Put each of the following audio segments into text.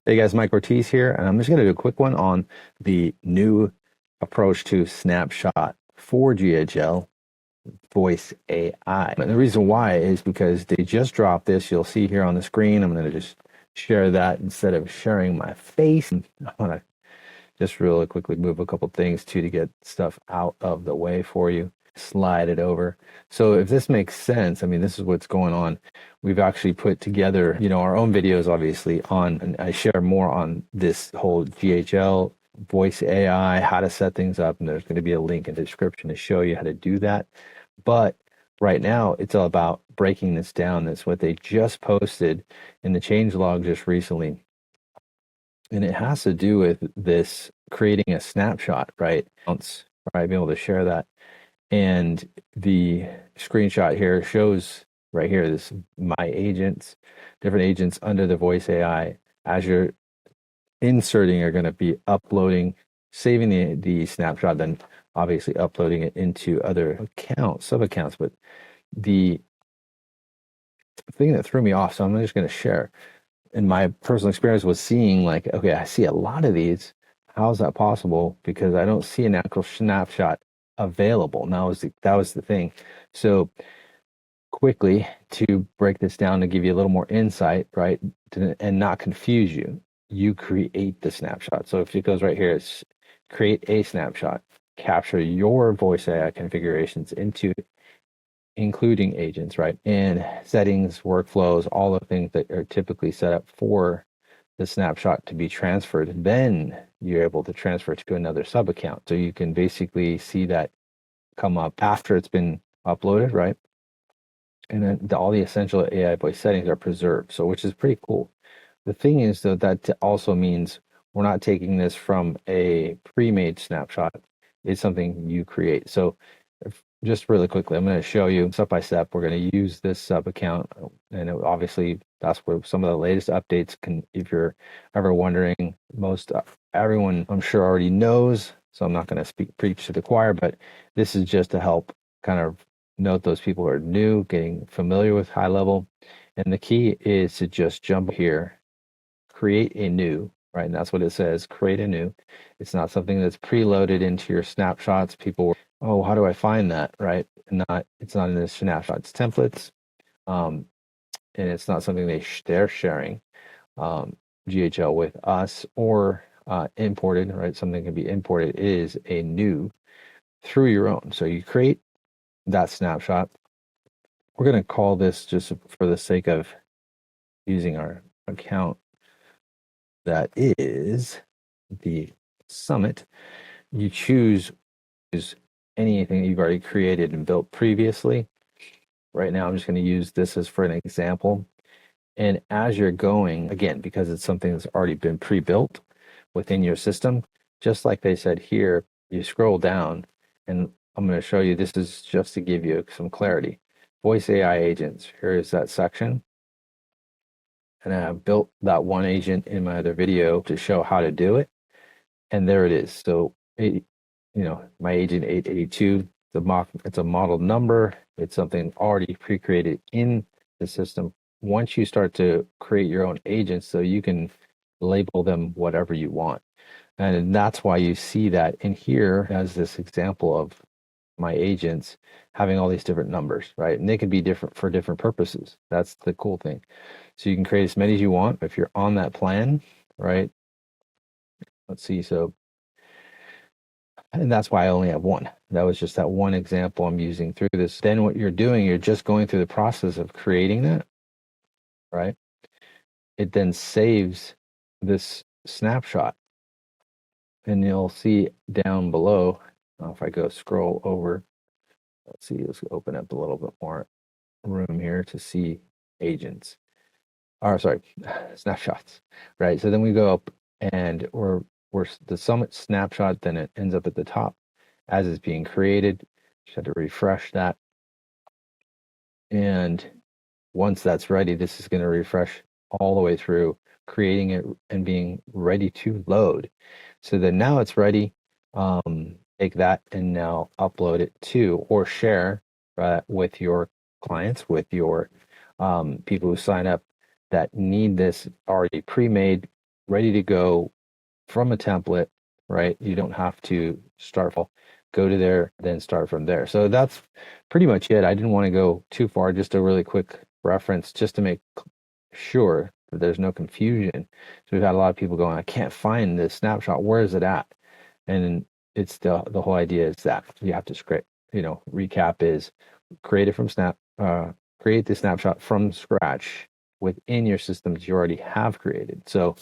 Hey guys, Mike Ortiz here, and I'm just going to do a quick one on the new approach to Snapshot for GHL Voice AI. And the reason why is because they just dropped this. You'll see here on the screen. I'm going to just share that instead of sharing my face. I want to just really quickly move a couple things too to get stuff out of the way for you. Slide it over. So if this makes sense, I mean, this is what's going on. We've actually put together, our own videos, obviously, and I share more on this whole GHL voice AI, how to set things up, and there's going to be a link in the description to show you how to do that. But right now, it's all about breaking this down. That's what they just posted in the changelog just recently. And it has to do with this creating a snapshot, right? Right, be able to share that. And the screenshot here shows right here, this my agents, different agents under the voice AI. As you're inserting, you're going to be uploading, saving the snapshot, then obviously uploading it into other accounts, sub accounts. But the thing that threw me off, so I'm just going to share, in my personal experience, was seeing like, okay, I see a lot of these. How is that possible? Because I don't see an actual snapshot available. Now that was the thing. So quickly to break this down to give you a little more insight, right, and not confuse you, you create the snapshot. So if it goes right here, it's create a snapshot, capture your voice AI configurations into including agents, right, and settings, workflows, all the things that are typically set up for the snapshot to be transferred. Then you're able to transfer to another sub account. So you can basically see that come up after it's been uploaded, right? And then all the essential AI voice settings are preserved, so which is pretty cool. The thing is, though, that also means we're not taking this from a pre-made snapshot. It's something you create. So just really quickly, I'm going to show you step by step. We're going to use this sub account, and obviously that's where some of the latest updates can, if you're ever wondering, most everyone I'm sure already knows, so I'm not going to preach to the choir, but this is just to help kind of note those people who are new, getting familiar with high level. And the key is to just jump here, create a new, right? And that's what it says, create a new. It's not something that's preloaded into your snapshots. People, oh, how do I find that, right? It's not in the snapshots templates. And it's not something they're sharing GHL with us or imported, right? Something can be imported. It is a new through your own. So you create that snapshot. We're going to call this, just for the sake of using our account, that is the summit. You choose anything that you've already created and built previously. Right now, I'm just going to use this as for an example. And as you're going, again, because it's something that's already been pre-built within your system, just like they said here, you scroll down, and I'm going to show you, this is just to give you some clarity. Voice AI agents, here is that section. And I built that one agent in my other video to show how to do it. And there it is. So, my agent 882, it's a model number. It's something already pre-created in the system. Once you start to create your own agents, so you can label them whatever you want. And that's why you see that in here as this example of my agents having all these different numbers, right? And they can be different for different purposes. That's the cool thing. So you can create as many as you want if you're on that plan, right? Let's see. So, and that's why I only have one. That was just that one example I'm using through this. Then what you're doing, you're just going through the process of creating that, right? It then saves this snapshot. And you'll see down below, if I go scroll over, let's see, let's open up a little bit more room here to see agents. Or sorry, snapshots, right? So then we go up and we're the summit snapshot, then it ends up at the top as it's being created. Just had to refresh that. And once that's ready, this is going to refresh all the way through, creating it and being ready to load. So then now it's ready. Take that and now upload it to or share with your clients, with your people who sign up that need this already pre-made ready to go from a template, right? You don't have to start, go to there, then start from there. So that's pretty much it. I didn't want to go too far, just a really quick reference, just to make sure that there's no confusion. So we've had a lot of people going, I can't find this snapshot. Where is it at? And it's the whole idea is that you have to script, recap is create it from create the snapshot from scratch within your systems you already have created. So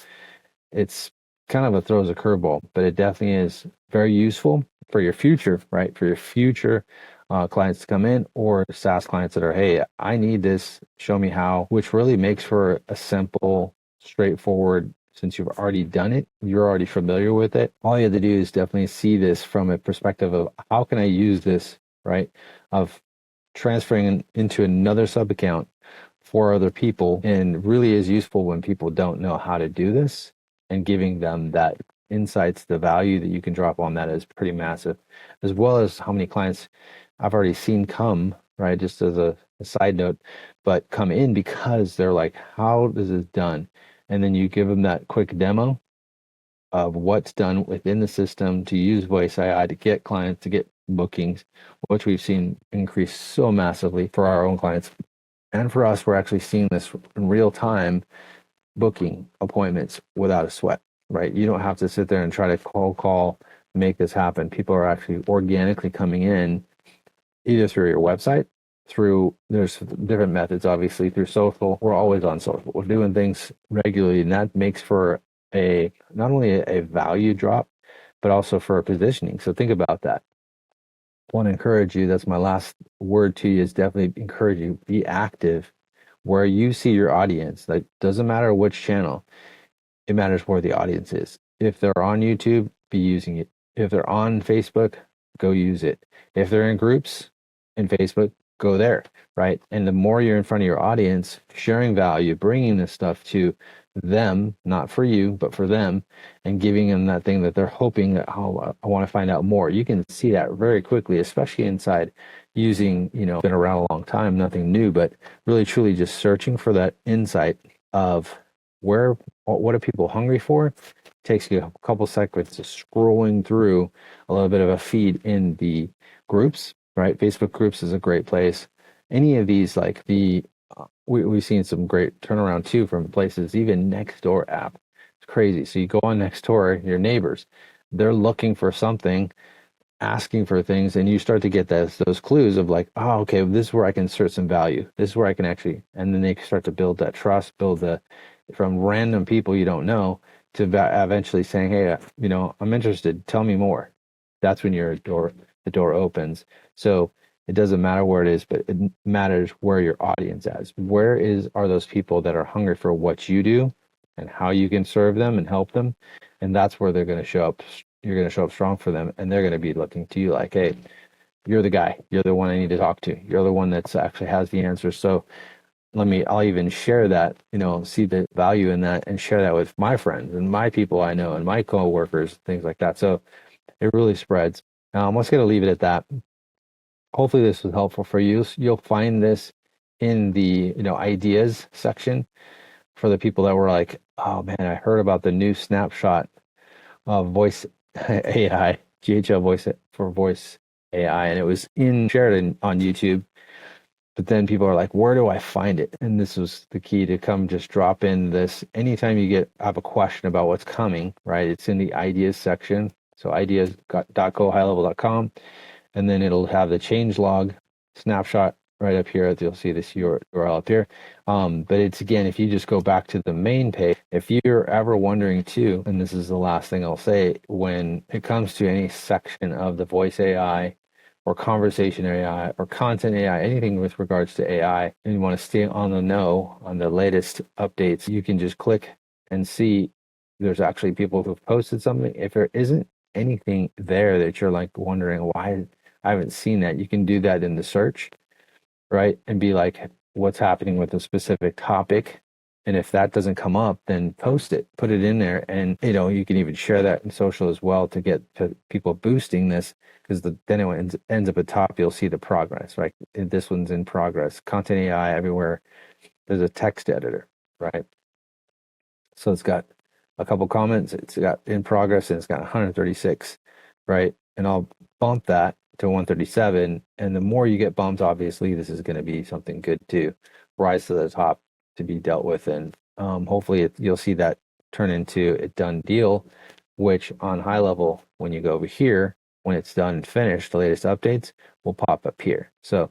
it's kind of a throws a curveball, but it definitely is very useful for your future, right? For your future clients to come in, or SaaS clients that are, hey, I need this, show me how, which really makes for a simple, straightforward, since you've already done it, you're already familiar with it. All you have to do is definitely see this from a perspective of how can I use this, right? Of transferring into another sub account for other people, and really is useful when people don't know how to do this, and giving them that insights, the value that you can drop on that is pretty massive, as well as how many clients I've already seen come, right? Just as a side note, but come in because they're like, how is this done? And then you give them that quick demo of what's done within the system to use Voice AI to get clients, to get bookings, which we've seen increase so massively for our own clients. And for us, we're actually seeing this in real time, booking appointments without a sweat, right? You don't have to sit there and try to call, make this happen. People are actually organically coming in either through your website, there's different methods, obviously, through social. We're always on social. We're doing things regularly, and that makes for not only a value drop, but also for a positioning. So think about that. I want to encourage you. That's my last word to you, is definitely encourage you, be active where you see your audience. Like, doesn't matter which channel, it matters where the audience is. If they're on YouTube, be using it. If they're on Facebook, go use it. If they're in groups in Facebook, go there, right? And the more you're in front of your audience, sharing value, bringing this stuff to them, not for you, but for them, and giving them that thing that they're hoping that, oh, I want to find out more. You can see that very quickly, especially inside using, been around a long time, nothing new, but really truly just searching for that insight of what are people hungry for. It takes you a couple seconds of scrolling through a little bit of a feed in the groups, right? Facebook groups is a great place. Any of these, like we've seen some great turnaround too from places, even Nextdoor app. It's crazy. So you go on Nextdoor, your neighbors, they're looking for something, asking for things, and you start to get those clues of like, oh, okay, this is where I can insert some value. This is where I can actually, and then they start to build that trust, from random people you don't know to eventually saying, hey, I'm interested. Tell me more. That's when the door opens. So it doesn't matter where it is, but it matters where your audience is. Are those people that are hungry for what you do and how you can serve them and help them? And that's where they're going to show up. You're going to show up strong for them, and they're going to be looking to you like, hey, you're the guy. You're the one I need to talk to. You're the one that's actually has the answers. So I'll even share that, see the value in that and share that with my friends and my people I know and my coworkers, things like that. So it really spreads. Let's going to leave it at that. Hopefully this was helpful for you. You'll find this in the, ideas section for the people that were like, oh man, I heard about the new Snapshot of voice AI, GHL voice for voice AI. And it was shared on YouTube. But then people are like, where do I find it? And this was the key, to come just drop in this. Anytime you have a question about what's coming, right? It's in the ideas section. So ideas.gohighlevel.com. And then it'll have the change log snapshot right up here. You'll see this URL up here. But it's, again, if you just go back to the main page, if you're ever wondering too, and this is the last thing I'll say, when it comes to any section of the voice AI or conversation AI or content AI, anything with regards to AI, and you want to stay on the know on the latest updates, you can just click and see there's actually people who've posted something. If there isn't anything there that you're like wondering why I haven't seen that, you can do that in the search, right? And be like, what's happening with a specific topic? And if that doesn't come up, then post it, put it in there. And, you can even share that in social as well to get to people boosting this, because then it ends up at top. You'll see the progress, right? This one's in progress. Content AI everywhere. There's a text editor, right? So it's got a couple comments. It's got in progress and it's got 136, right? And I'll bump that to 137. And the more you get bumped, obviously, this is going to be something good to rise to the top to be dealt with. And hopefully you'll see that turn into a done deal, which on high level, when you go over here, when it's done and finished, the latest updates will pop up here. So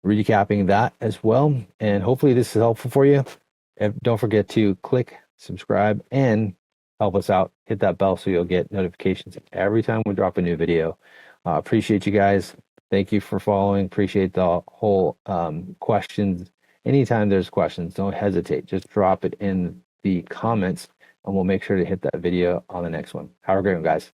recapping that as well. And hopefully this is helpful for you. And don't forget to click subscribe and help us out. Hit that bell so you'll get notifications every time we drop a new video. Appreciate you guys. Thank you for following. Appreciate the whole questions. Anytime there's questions, don't hesitate. Just drop it in the comments and we'll make sure to hit that video on the next one. Have a great one, guys.